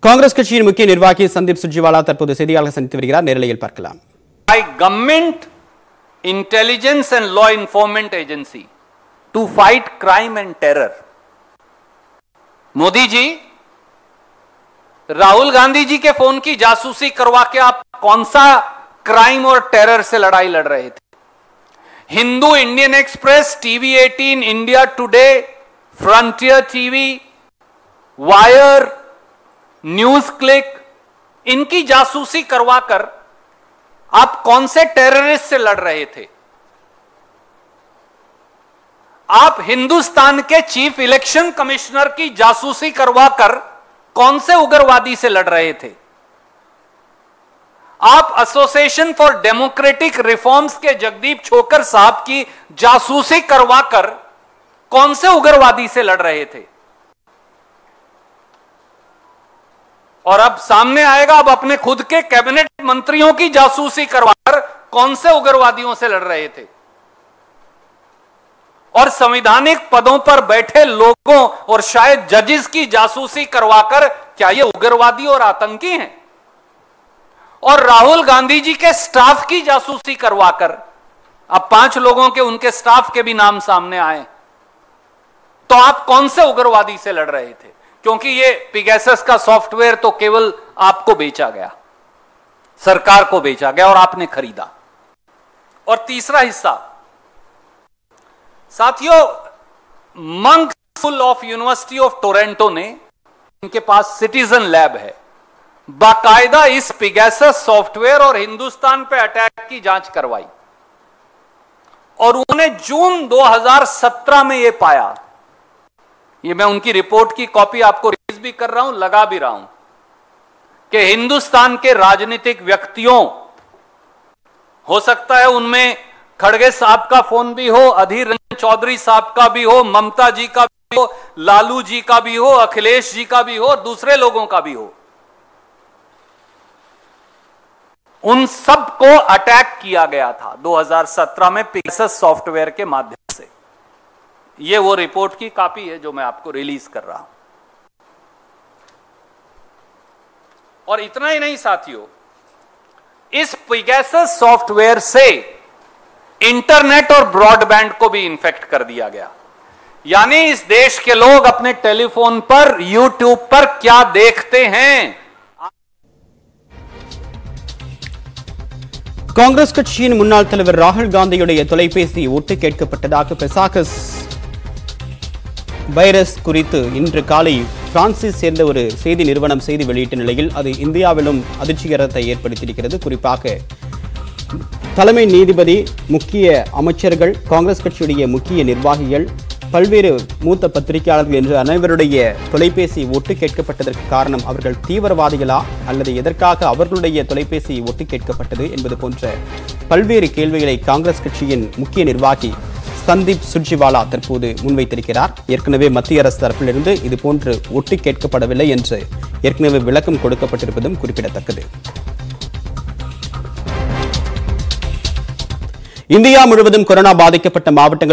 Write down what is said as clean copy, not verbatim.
காங்கிரஸ் கட்சியின் முக்கிய நிர்வாகி சந்தீப் சுர்ஜிவாலா தற்போது செய்தியாளர்கள் சந்தித்து வருகிறார். நேரலையில் பார்க்கலாம். By government, intelligence and law enforcement agency to fight crime and terror. Modi ji, Rahul Gandhi ji के फोन की जासूसी करवा के आप कौन सा क्राइम और टेरर से लड़ाई लड़ रहे थे? Hindu, Indian express, TV 18, India today, frontier TV, wire, news click, इनकी जासूसी करवाकर आप कौन से टेररिस्ट से लड़ रहे थे? आप हिंदुस्तान के चीफ इलेक्शन कमिश्नर की जासूसी करवाकर कौन से उग्रवादी से लड़ रहे थे? आप एसोसिएशन फॉर डेमोक्रेटिक रिफॉर्म्स के जगदीप छोकर साहब की जासूसी करवाकर कौन से उग्रवादी से लड़ रहे थे? और अब सामने आएगा, अब अपने खुद के कैबिनेट मंत्रियों की जासूसी करवाकर कौन से उग्रवादियों से लड़ रहे थे? और संवैधानिक पदों पर बैठे लोगों और शायद जजेस की जासूसी करवाकर क्या ये उग्रवादी और आतंकी हैं? और राहुल गांधी जी के स्टाफ की जासूसी करवाकर अब 5 लोगों के, उनके स्टाफ के भी नाम सामने आए, तो आप कौन से उग्रवादी से लड़ रहे थे? क्योंकि ये पिगेसस का सॉफ्टवेयर तो केवल आपको बेचा गया, सरकार को बेचा गया और आपने खरीदा। और तीसरा हिस्सा, साथियों, monk school of university of Toronto ने, इनके पास सिटीजन लैब है, बाकायदा इस पिगेसस सॉफ्टवेयर और हिंदुस्तान पे अटैक की जांच करवाई और उन्होंने जून 2017 में यह पाया, ये मैं उनकी रिपोर्ट की कॉपी आपको रिलीज भी कर रहा हूं, लगा भी रहा हूं, कि हिंदुस्तान के राजनीतिक व्यक्तियों, हो सकता है उनमें खड़गे साहब का फोन भी हो, अधीर रंजन चौधरी साहब का भी हो, ममता जी का भी हो, लालू जी का भी हो, अखिलेश जी का भी हो, दूसरे लोगों का भी हो, उन सबको अटैक किया गया था 2017 में पिगेसस सॉफ्टवेयर के माध्यम से। ये वो रिपोर्ट की कॉपी है जो मैं आपको रिलीज कर रहा हूं। और इतना ही नहीं साथियों, इस पिगेसस सॉफ्टवेयर से इंटरनेट और ब्रॉडबैंड को भी इन्फेक्ट कर दिया गया। यानी इस देश के लोग अपने टेलीफोन पर, यूट्यूब पर क्या देखते हैं? காங்கிரஸ் கட்சியின் முன்னாள் தலைவர் ராகுல் காந்தியுடைய தொலைபேசி ஒட்டு கேட்கப்பட்டதாக பெசாகஸ் வைரஸ் குறித்து இன்று காலை பிரான்சில் சேர்ந்த ஒரு செய்தி நிறுவனம் செய்தி வெளியிட்ட நிலையில் அது இந்தியாவிலும் அதிர்ச்சிகரத்தை ஏற்படுத்தியிருக்கிறது. குறிப்பாக தலைமை நீதிபதி, முக்கிய அமைச்சர்கள், காங்கிரஸ் கட்சியுடைய முக்கிய நிர்வாகிகள், பல்வேறு மூத்த பத்திரிகையாளர்கள் என்று அனைவருடைய தொலைபேசி ஒட்டு கேட்கப்பட்டதற்கு காரணம் அவர்கள் தீவிரவாதிகளா அல்லது எதற்காக அவர்களுடைய தொலைபேசி ஒட்டு கேட்கப்பட்டது என்பது போன்ற பல்வேறு கேள்விகளை காங்கிரஸ் கட்சியின் முக்கிய நிர்வாகி சந்தீப் சுர்ஜிவாலா தற்போது முன்வைத்திருக்கிறார். ஏற்கனவே மத்திய அரசு தரப்பிலிருந்து இதுபோன்று ஒட்டு கேட்கப்படவில்லை என்று ஏற்கனவே விளக்கம் கொடுக்கப்பட்டிருப்பதும் குறிப்பிடத்தக்கது. இந்தியா முழுவதும் கொரோனா பாதிக்கப்பட்ட மாவட்டங்கள்